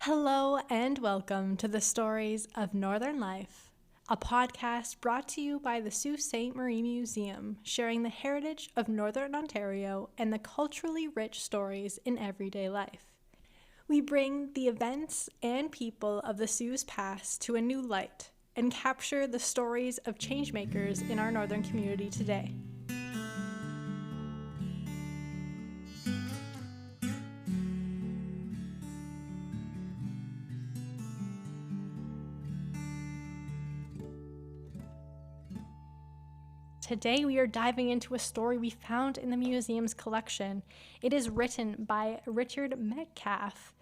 Hello and welcome to the Stories of Northern Life, a podcast brought to you by the Sault Ste. Marie Museum, sharing the heritage of Northern Ontario and the culturally rich stories in everyday life. We bring the events and people of the Sioux's past to a new light and capture the stories of changemakers in our northern community today. Today we are diving into a story we found in the museum's collection. It is written by Richard Metcalfe,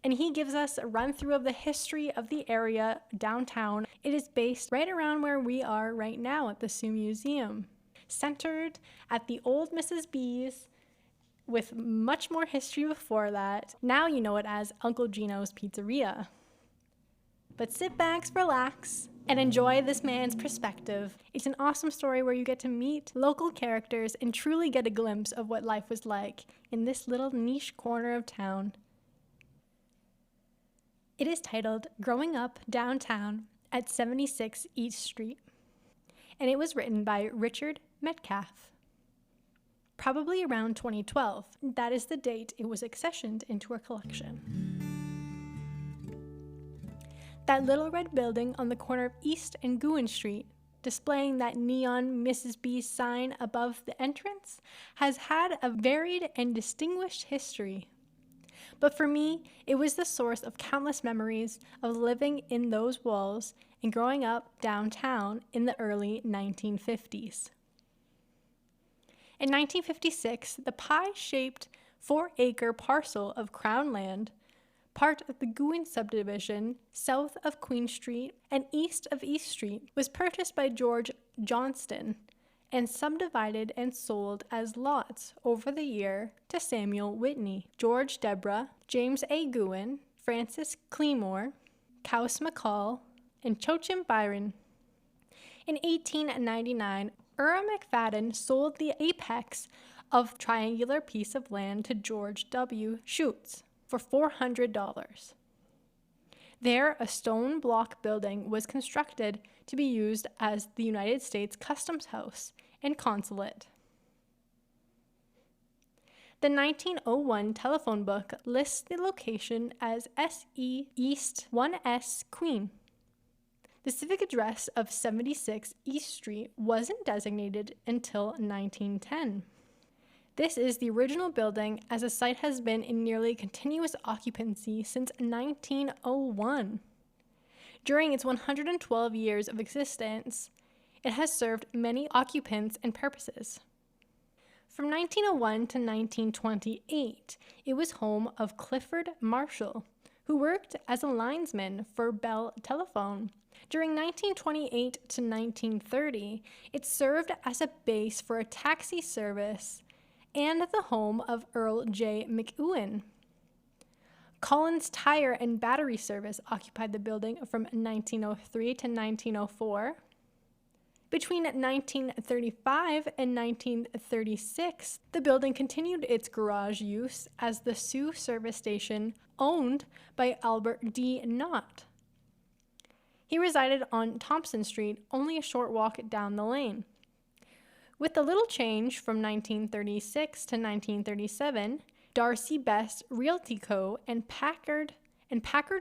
and he gives us a run-through of the history of the area downtown. It is based right around where we are right now at the Sault Museum, centered at the old Mrs. B's, with much more history before that. Now you know it as Uncle Gino's Pizzeria. But sit back, relax, and enjoy this man's perspective. It's an awesome story where you get to meet local characters and truly get a glimpse of what life was like in this little niche corner of town. It is titled Growing Up Downtown at 76 East Street, and it was written by Richard Metcalfe, probably around 2012. That is the date it was accessioned into our collection. That little red building on the corner of East and Gouin Street, displaying that neon Mrs. B sign above the entrance, has had a varied and distinguished history. But for me, it was the source of countless memories of living in those walls and growing up downtown in the early 1950s. In 1956, the pie-shaped 4-acre parcel of Crown land, part of the Gouin subdivision south of Queen Street and east of East Street, was purchased by George Johnston and subdivided and sold as lots over the year to Samuel Whitney, George Deborah, James A. Gouin, Francis Cleamore, Cowes McCall, and Chochim Byron. In 1899, Ura McFadden sold the apex of triangular piece of land to George W. Schutz for $400. There, a stone block building was constructed to be used as the United States Customs House and consulate. The 1901 telephone book lists the location as SE East 1S Queen. The civic address of 76 East Street wasn't designated until 1910. This is the original building, as the site has been in nearly continuous occupancy since 1901. During its 112 years of existence, it has served many occupants and purposes. From 1901 to 1928, it was home of Clifford Marshall, who worked as a linesman for Bell Telephone. During 1928 to 1930, it served as a base for a taxi service and the home of Earl J. McEwen. Collins Tire and Battery Service occupied the building from 1903 to 1904. Between 1935 and 1936, the building continued its garage use as the Sault service station owned by Albert D. Knott. He resided on Thompson Street, only a short walk down the lane. With a little change from 1936 to 1937, Darcy Best Realty Co. and Packard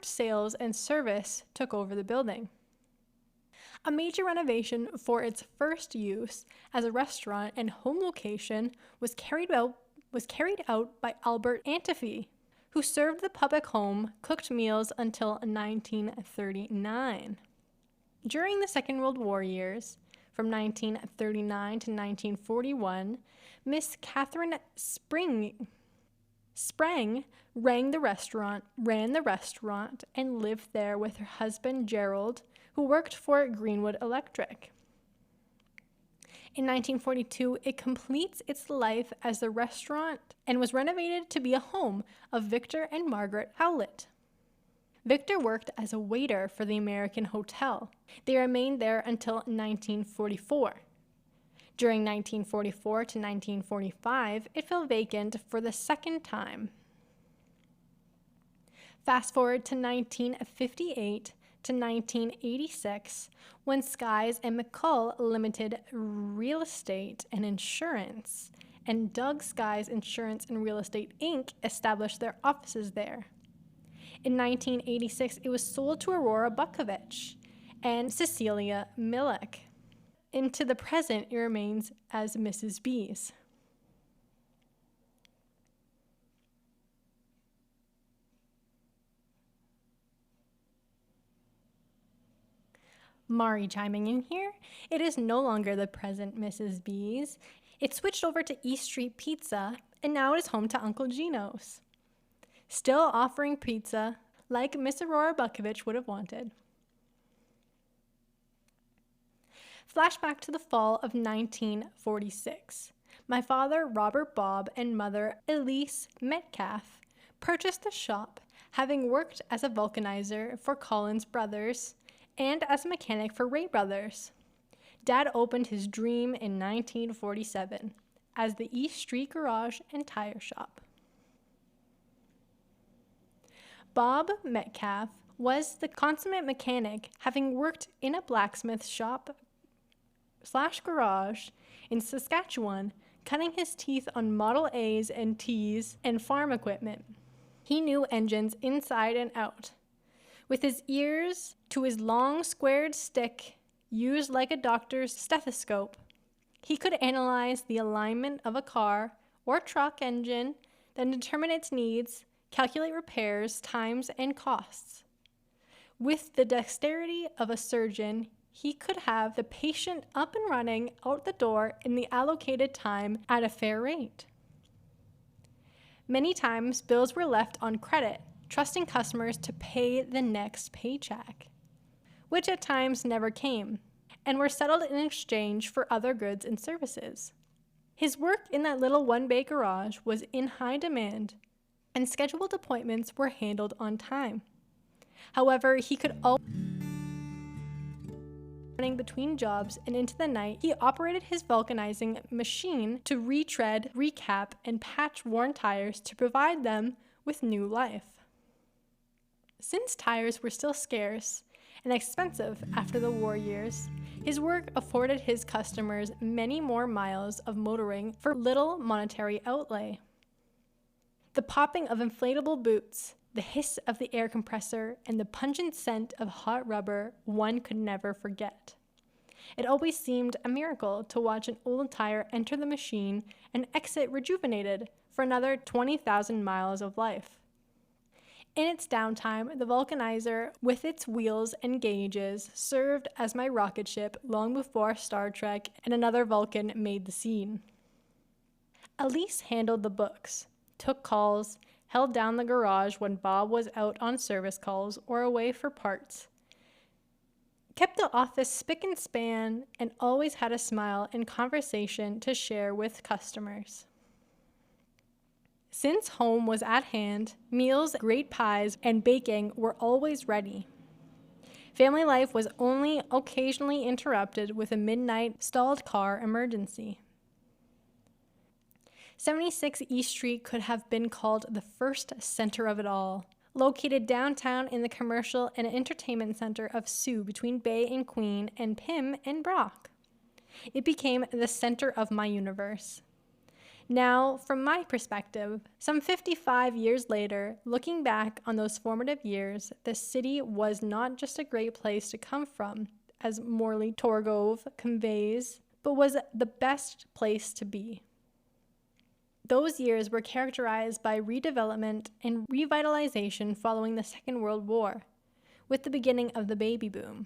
Sales and Service took over the building. A major renovation for its first use as a restaurant and home location was carried out by Albert Antefee, who served the public home cooked meals until 1939. During the Second World War years, from 1939 to 1941, Miss Catherine Sprang ran the restaurant, and lived there with her husband Gerald, who worked for Greenwood Electric. In 1942, it completes its life as a restaurant and was renovated to be a home of Victor and Margaret Howlett. Victor worked as a waiter for the American Hotel. They remained there until 1944. During 1944 to 1945, it fell vacant for the second time. Fast forward to 1958 to 1986, when Skies and McCall Limited Real Estate and Insurance and Doug Skies Insurance and Real Estate Inc. established their offices there. In 1986, it was sold to Aurora Bukovich and Cecilia Millick. Into the present, it remains as Mrs. B's. Mairi chiming in here. It is no longer the present Mrs. B's. It switched over to East Street Pizza, and now it is home to Uncle Gino's. Still offering pizza like Miss Aurora Bukovich would have wanted. Flashback to the fall of 1946. My father, Robert Bob, and mother, Elise Metcalfe, purchased the shop, having worked as a vulcanizer for Collins Brothers and as a mechanic for Ray Brothers. Dad opened his dream in 1947 as the East Street Garage and Tire Shop. Bob Metcalfe was the consummate mechanic, having worked in a blacksmith shop / garage in Saskatchewan, cutting his teeth on Model A's and T's and farm equipment. He knew engines inside and out. With his ears to his long squared stick, used like a doctor's stethoscope, he could analyze the alignment of a car or truck engine, then determine its needs, calculate repairs, times, and costs. With the dexterity of a surgeon, he could have the patient up and running out the door in the allocated time at a fair rate. Many times, bills were left on credit, trusting customers to pay the next paycheck, which at times never came, and were settled in exchange for other goods and services. His work in that little one-bay garage was in high demand, and scheduled appointments were handled on time. However, he could always running between jobs, and into the night, he operated his vulcanizing machine to retread, recap, and patch worn tires to provide them with new life. Since tires were still scarce and expensive after the war years, his work afforded his customers many more miles of motoring for little monetary outlay. The popping of inflatable boots, the hiss of the air compressor, and the pungent scent of hot rubber one could never forget. It always seemed a miracle to watch an old tire enter the machine and exit rejuvenated for another 20,000 miles of life. In its downtime, the vulcanizer, with its wheels and gauges, served as my rocket ship long before Star Trek and another Vulcan made the scene. Elise handled the books, took calls, held down the garage when Bob was out on service calls or away for parts, kept the office spick and span, and always had a smile and conversation to share with customers. Since home was at hand, meals, great pies, and baking were always ready. Family life was only occasionally interrupted with a midnight stalled car emergency. 76 East Street could have been called the first center of it all, located downtown in the commercial and entertainment center of Sioux between Bay and Queen and Pym and Brock. It became the center of my universe. Now, from my perspective, some 55 years later, looking back on those formative years, the city was not just a great place to come from, as Morley Torgove conveys, but was the best place to be. Those years were characterized by redevelopment and revitalization following the Second World War, with the beginning of the baby boom.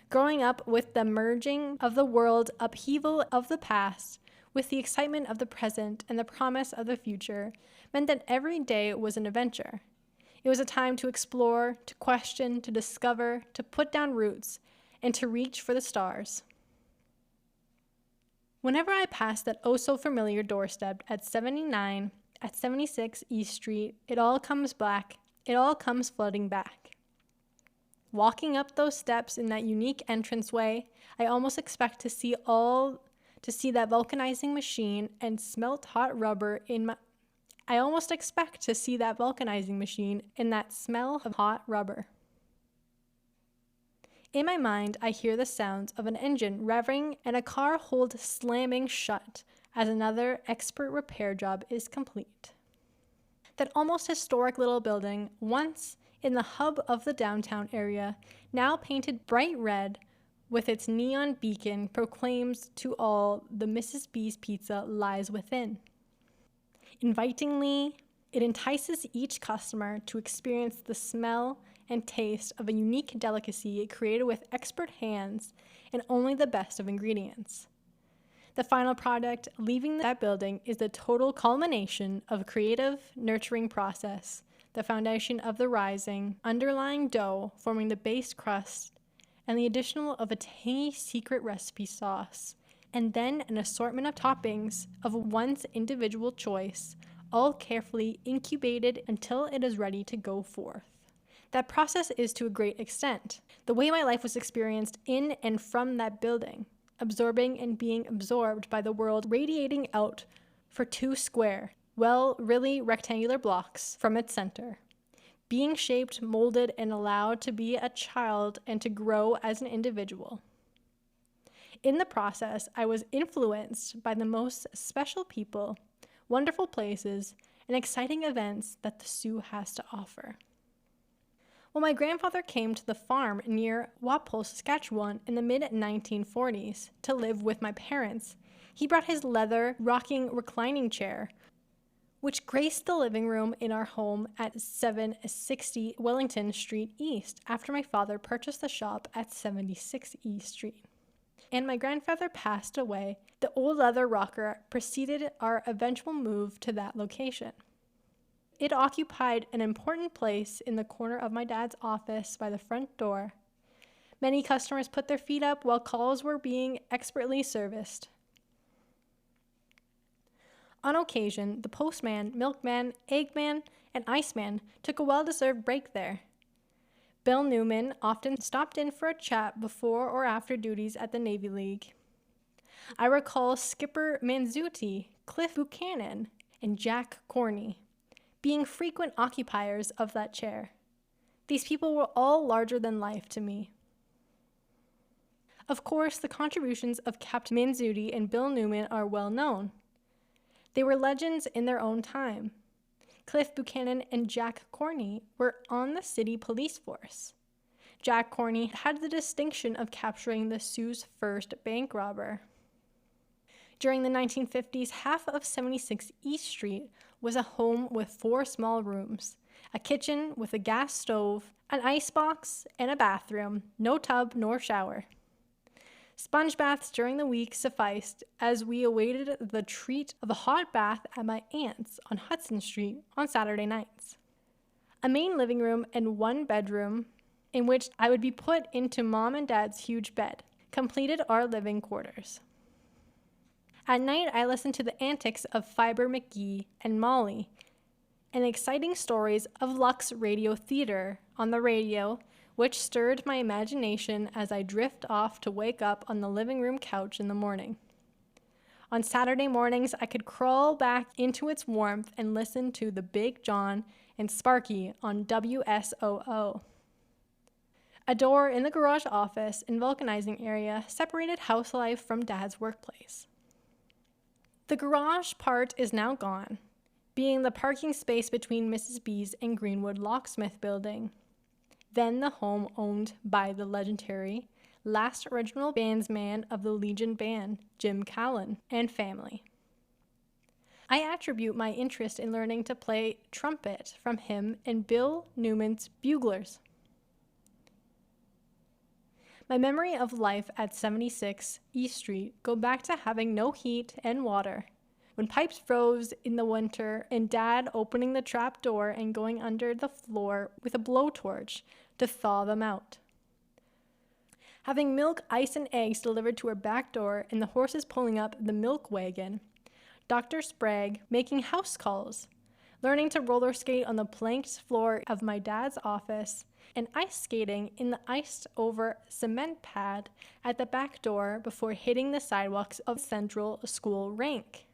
Growing up with the merging of the world, upheaval of the past, with the excitement of the present and the promise of the future, meant that every day was an adventure. It was a time to explore, to question, to discover, to put down roots, and to reach for the stars. Whenever I pass that oh-so-familiar doorstep at 79, at 76 East Street, it all comes back. It all comes flooding back. Walking up those steps in that unique entranceway, I almost expect to see that vulcanizing machine and smelt hot rubber I almost expect to see that vulcanizing machine and that smell of hot rubber. In my mind, I hear the sounds of an engine revving and a car hold slamming shut as another expert repair job is complete. That almost historic little building, once in the hub of the downtown area, now painted bright red with its neon beacon, proclaims to all the Mrs. B's Pizza lies within. Invitingly, it entices each customer to experience the smell and taste of a unique delicacy created with expert hands and only the best of ingredients. The final product leaving that building is the total culmination of a creative, nurturing process, the foundation of the rising, underlying dough forming the base crust, and the additional of a tangy secret recipe sauce, and then an assortment of toppings of one's individual choice, all carefully incubated until it is ready to go forth. That process is to a great extent the way my life was experienced in and from that building, absorbing and being absorbed by the world, radiating out for 2 square, well, really rectangular blocks from its center, being shaped, molded, and allowed to be a child and to grow as an individual. In the process, I was influenced by the most special people, wonderful places, and exciting events that the Sioux has to offer. When my grandfather came to the farm near Walpole, Saskatchewan in the mid-1940s to live with my parents, he brought his leather rocking reclining chair, which graced the living room in our home at 760 Wellington Street East after my father purchased the shop at 76 East Street. And my grandfather passed away, the old leather rocker preceded our eventual move to that location. It occupied an important place in the corner of my dad's office by the front door. Many customers put their feet up while calls were being expertly serviced. On occasion, the postman, milkman, eggman, and iceman took a well-deserved break there. Bill Newman often stopped in for a chat before or after duties at the Navy League. I recall Skipper Manzuti, Cliff Buchanan, and Jack Corney being frequent occupiers of that chair. These people were all larger than life to me. Of course, the contributions of Captain Manzuti and Bill Newman are well known. They were legends in their own time. Cliff Buchanan and Jack Corney were on the city police force. Jack Corney had the distinction of capturing the Sioux's first bank robber. During the 1950s, half of 76 East Street was a home with 4 small rooms, a kitchen with a gas stove, an icebox, and a bathroom, no tub nor shower. Sponge baths during the week sufficed as we awaited the treat of a hot bath at my aunt's on Hudson Street on Saturday nights. A main living room and 1 bedroom in which I would be put into Mom and Dad's huge bed completed our living quarters. At night, I listened to the antics of Fiber McGee and Molly and exciting stories of Lux Radio Theater on the radio, which stirred my imagination as I drift off to wake up on the living room couch in the morning. On Saturday mornings, I could crawl back into its warmth and listen to the Big John and Sparky on WSOO. A door in the garage office and vulcanizing area separated house life from Dad's workplace. The garage part is now gone, being the parking space between Mrs. B's and Greenwood Locksmith Building, then the home owned by the legendary last original bandsman of the Legion Band, Jim Callan, and family. I attribute my interest in learning to play trumpet from him and Bill Newman's Buglers. My memory of life at 76 East Street go back to having no heat and water, when pipes froze in the winter and Dad opening the trap door and going under the floor with a blowtorch to thaw them out. Having milk, ice, and eggs delivered to our back door and the horses pulling up the milk wagon, Dr. Sprague making house calls, learning to roller skate on the planked floor of my dad's office, and ice skating in the iced-over cement pad at the back door before hitting the sidewalks of Central School Rink.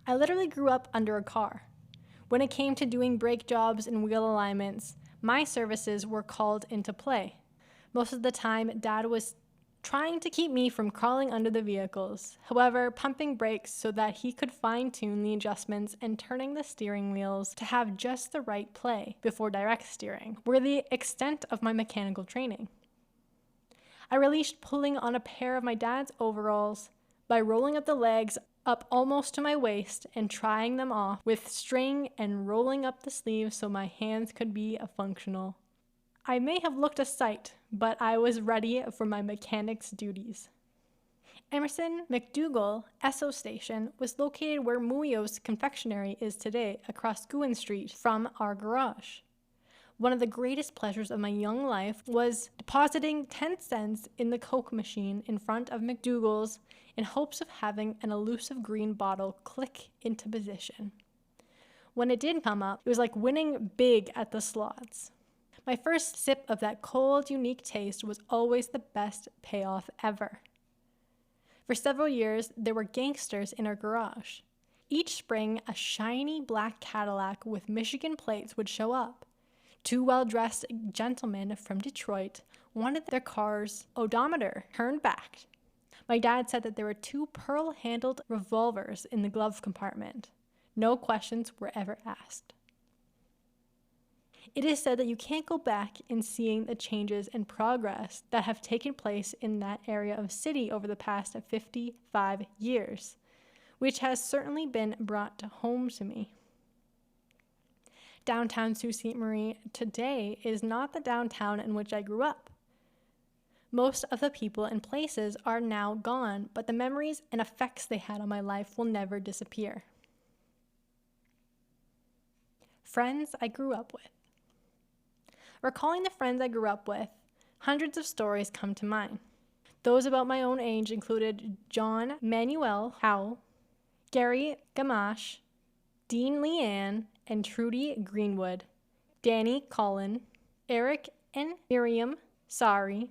I literally grew up under a car. When it came to doing brake jobs and wheel alignments, my services were called into play. Most of the time, Dad was trying to keep me from crawling under the vehicles, however, pumping brakes so that he could fine-tune the adjustments and turning the steering wheels to have just the right play before direct steering were the extent of my mechanical training. I released pulling on a pair of my dad's overalls by rolling up the legs up almost to my waist and trying them off with string and rolling up the sleeves so my hands could be functional. I may have looked a sight, but I was ready for my mechanic's duties. Emerson McDougall Esso Station was located where Muyo's Confectionery is today, across Guin Street from our garage. One of the greatest pleasures of my young life was depositing 10 cents in the Coke machine in front of McDougall's in hopes of having an elusive green bottle click into position. When it did come up, it was like winning big at the slots. My first sip of that cold, unique taste was always the best payoff ever. For several years, there were gangsters in our garage. Each spring, a shiny black Cadillac with Michigan plates would show up. Two well-dressed gentlemen from Detroit wanted their car's odometer turned back. My dad said that there were 2 pearl-handled revolvers in the glove compartment. No questions were ever asked. It is said that you can't go back in seeing the changes and progress that have taken place in that area of city over the past 55 years, which has certainly been brought home to me. Downtown Sault Ste. Marie today is not the downtown in which I grew up. Most of the people and places are now gone, but the memories and effects they had on my life will never disappear. Friends I grew up with. Recalling the friends I grew up with, hundreds of stories come to mind. Those about my own age included John Manuel Howell, Gary Gamache, Dean Leanne, and Trudy Greenwood, Danny Collin, Eric and Miriam Sari,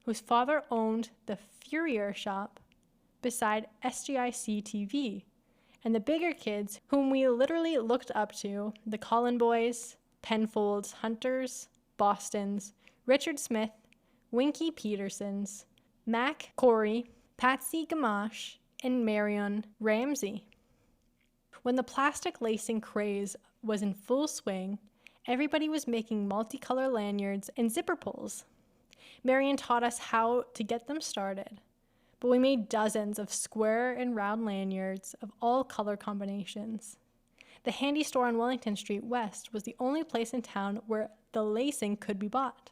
whose father owned the Furrier shop beside SGIC TV, and the bigger kids whom we literally looked up to, the Collin boys, Penfolds, Hunters, Bostons, Richard Smith, Winky Petersons, Mac Corey, Patsy Gamache, and Marion Ramsey. When the plastic lacing craze was in full swing, everybody was making multicolor lanyards and zipper pulls. Marion taught us how to get them started, but we made dozens of square and round lanyards of all color combinations. The handy store on Wellington Street West was the only place in town where the lacing could be bought.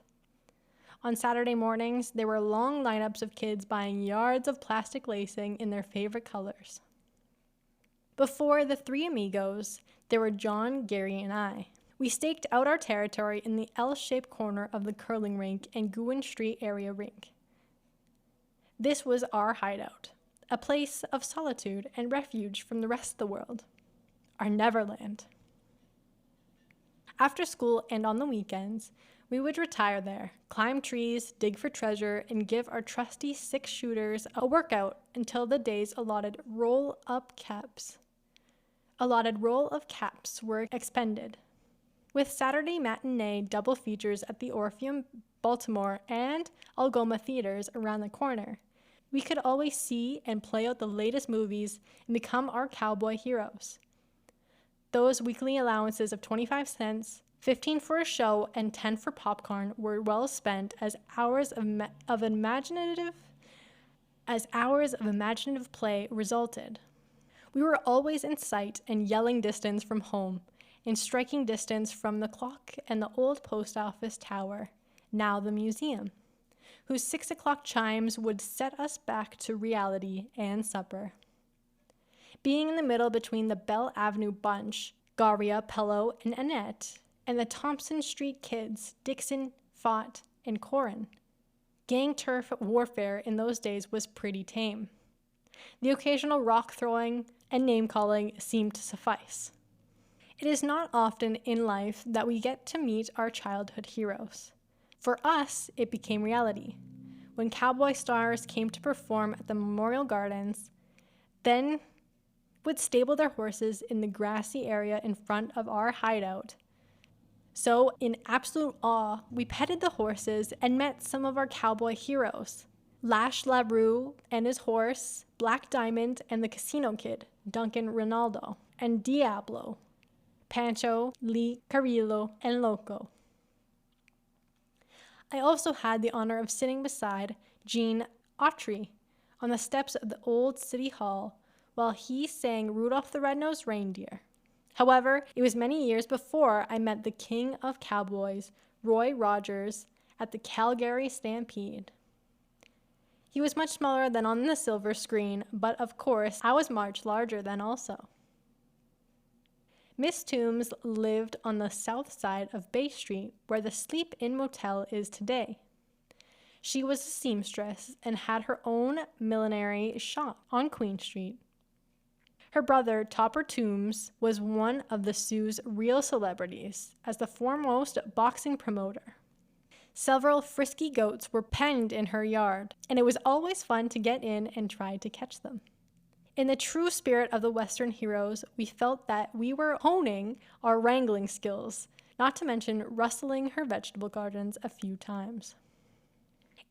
On Saturday mornings, there were long lineups of kids buying yards of plastic lacing in their favorite colors. Before the 3 amigos, there were John, Gary, and I. We staked out our territory in the L-shaped corner of the curling rink and Guin Street area rink. This was our hideout, a place of solitude and refuge from the rest of the world. Our Neverland. After school and on the weekends, we would retire there, climb trees, dig for treasure, and give our trusty 6-shooters a workout until the day's allotted roll of caps were expended. With Saturday matinee double features at the Orpheum, Baltimore, and Algoma theaters around the corner, we could always see and play out the latest movies and become our cowboy heroes. Those weekly allowances of 25 cents, 15 for a show, and 10 for popcorn were well spent as hours of imaginative play resulted. We were always in sight and yelling distance from home, in striking distance from the clock and the old post office tower, now the museum, whose 6 o'clock chimes would set us back to reality and supper. Being in the middle between the Bell Avenue bunch, Garia, Pello, and Annette, and the Thompson Street kids, Dixon, Fott, and Corin. Gang turf warfare in those days was pretty tame. The occasional rock throwing and name calling seemed to suffice. It is not often in life that we get to meet our childhood heroes. For us, it became reality. When cowboy stars came to perform at the Memorial Gardens, then would stable their horses in the grassy area in front of our hideout. So, in absolute awe, we petted the horses and met some of our cowboy heroes. Lash LaRue and his horse, Black Diamond and the Casino Kid, Duncan Rinaldo, and Diablo, Pancho, Lee Carrillo, and Loco. I also had the honor of sitting beside Gene Autry on the steps of the old City Hall while he sang Rudolph the Red-Nosed Reindeer. However, it was many years before I met the king of cowboys, Roy Rogers, at the Calgary Stampede. He was much smaller than on the silver screen, but of course, I was much larger than also. Miss Toombs lived on the south side of Bay Street, where the Sleep Inn Motel is today. She was a seamstress and had her own millinery shop on Queen Street. Her brother, Topper Toombs, was one of the Sioux's real celebrities as the foremost boxing promoter. Several frisky goats were penned in her yard, and it was always fun to get in and try to catch them. In the true spirit of the Western heroes, we felt that we were honing our wrangling skills, not to mention rustling her vegetable gardens a few times.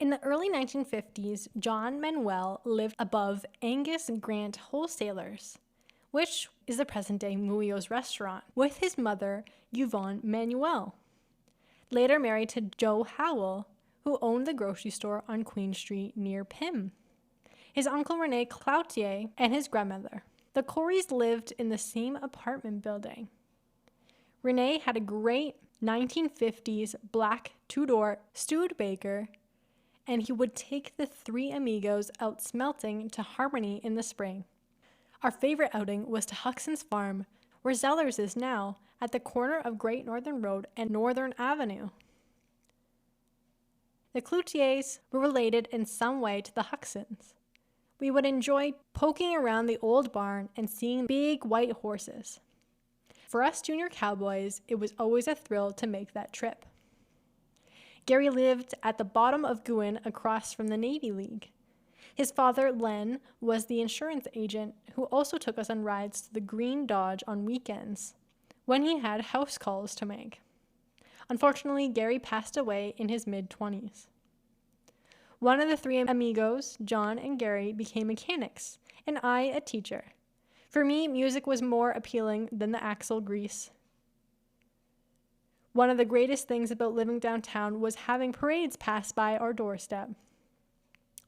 In the early 1950s, John Manuel lived above Angus Grant Wholesalers, which is the present-day Muillo's restaurant, with his mother, Yvonne Manuel, later married to Joe Howell, who owned the grocery store on Queen Street near Pym. His uncle Rene Cloutier and his grandmother. The Coreys lived in the same apartment building. Rene had a great 1950s black two-door Studebaker, and he would take the three amigos out smelting to Harmony in the spring. Our favorite outing was to Huxon's Farm, where Zellers is now, at the corner of Great Northern Road and Northern Avenue. The Cloutiers were related in some way to the Huxons. We would enjoy poking around the old barn and seeing big white horses. For us junior cowboys, it was always a thrill to make that trip. Gary lived at the bottom of Guin across from the Navy League. His father, Len, was the insurance agent who also took us on rides to the Green Dodge on weekends when he had house calls to make. Unfortunately, Gary passed away in his mid-20s. One of the three amigos, John and Gary, became mechanics, and I a teacher. For me, music was more appealing than the axle grease. One of the greatest things about living downtown was having parades pass by our doorstep.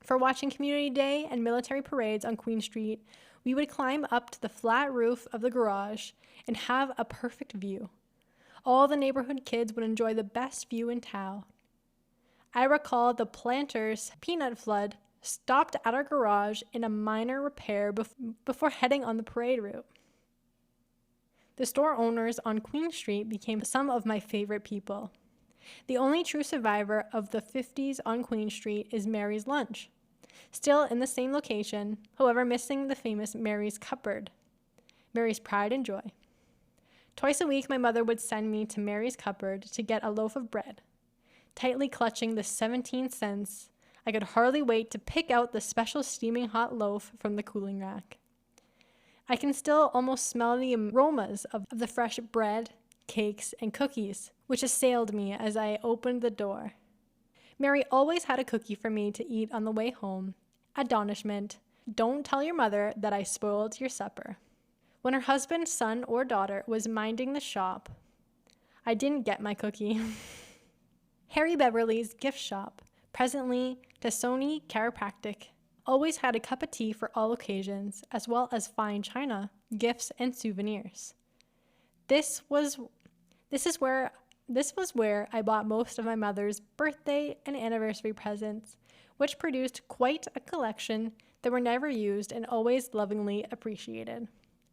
For watching Community Day and military parades on Queen Street, we would climb up to the flat roof of the garage and have a perfect view. All the neighborhood kids would enjoy the best view in town. I recall the Planters' peanut flood stopped at our garage in a minor repair before heading on the parade route. The store owners on Queen Street became some of my favorite people. The only true survivor of the 50s on Queen Street is Mary's Lunch, still in the same location, however missing the famous Mary's Cupboard, Mary's pride and joy. Twice a week, my mother would send me to Mary's Cupboard to get a loaf of bread. Tightly clutching the 17 cents, I could hardly wait to pick out the special steaming hot loaf from the cooling rack. I can still almost smell the aromas of the fresh bread, cakes, and cookies, which assailed me as I opened the door. Mary always had a cookie for me to eat on the way home. Admonishment: don't tell your mother that I spoiled your supper. When her husband, son, or daughter was minding the shop, I didn't get my cookie. Harry Beverly's gift shop, presently Tassoni Chiropractic, always had a cup of tea for all occasions, as well as fine china, gifts, and souvenirs. This was where I bought most of my mother's birthday and anniversary presents, which produced quite a collection that were never used and always lovingly appreciated.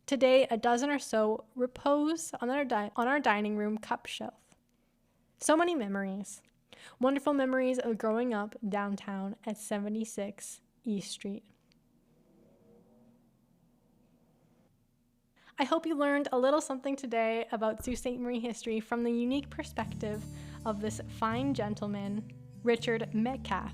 Today, a dozen or so repose on our dining room cup shelf. So many memories. Wonderful memories of growing up downtown at 76 East Street. I hope you learned a little something today about Sault Ste. Marie history from the unique perspective of this fine gentleman, Richard Metcalfe.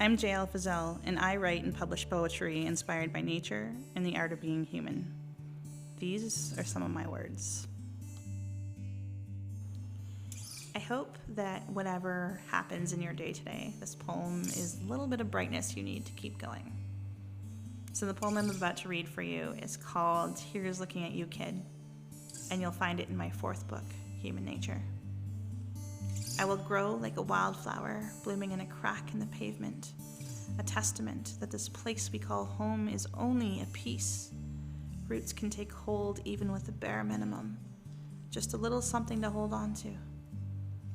I'm JL Fizzell, and I write and publish poetry inspired by nature and the art of being human. These are some of my words. I hope that whatever happens in your day today, this poem is a little bit of brightness you need to keep going. So the poem I'm about to read for you is called Here's Looking at You, Kid, and you'll find it in my 4th book, Human Nature. I will grow like a wildflower, blooming in a crack in the pavement, a testament that this place we call home is only a piece. Roots can take hold even with the bare minimum, just a little something to hold on to,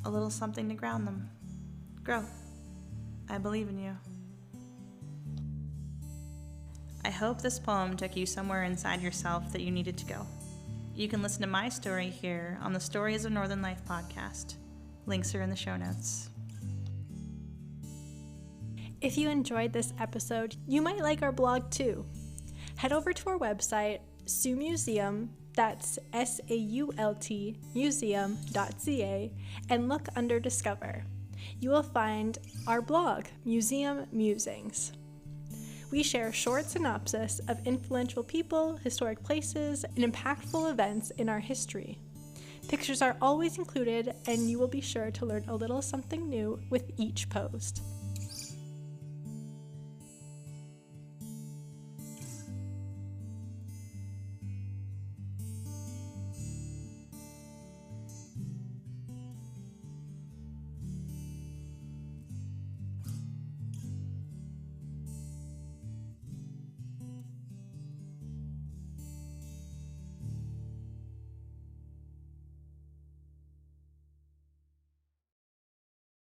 a little something to ground them. Grow. I believe in you. I hope this poem took you somewhere inside yourself that you needed to go. You can listen to my story here on the Stories of Northern Life podcast. Links are in the show notes. If you enjoyed this episode, you might like our blog too. Head over to our website, SaultMuseum, that's SAULT, museum.ca, and look under Discover. You will find our blog, Museum Musings. We share short synopsis of influential people, historic places, and impactful events in our history. Pictures are always included, and you will be sure to learn a little something new with each post.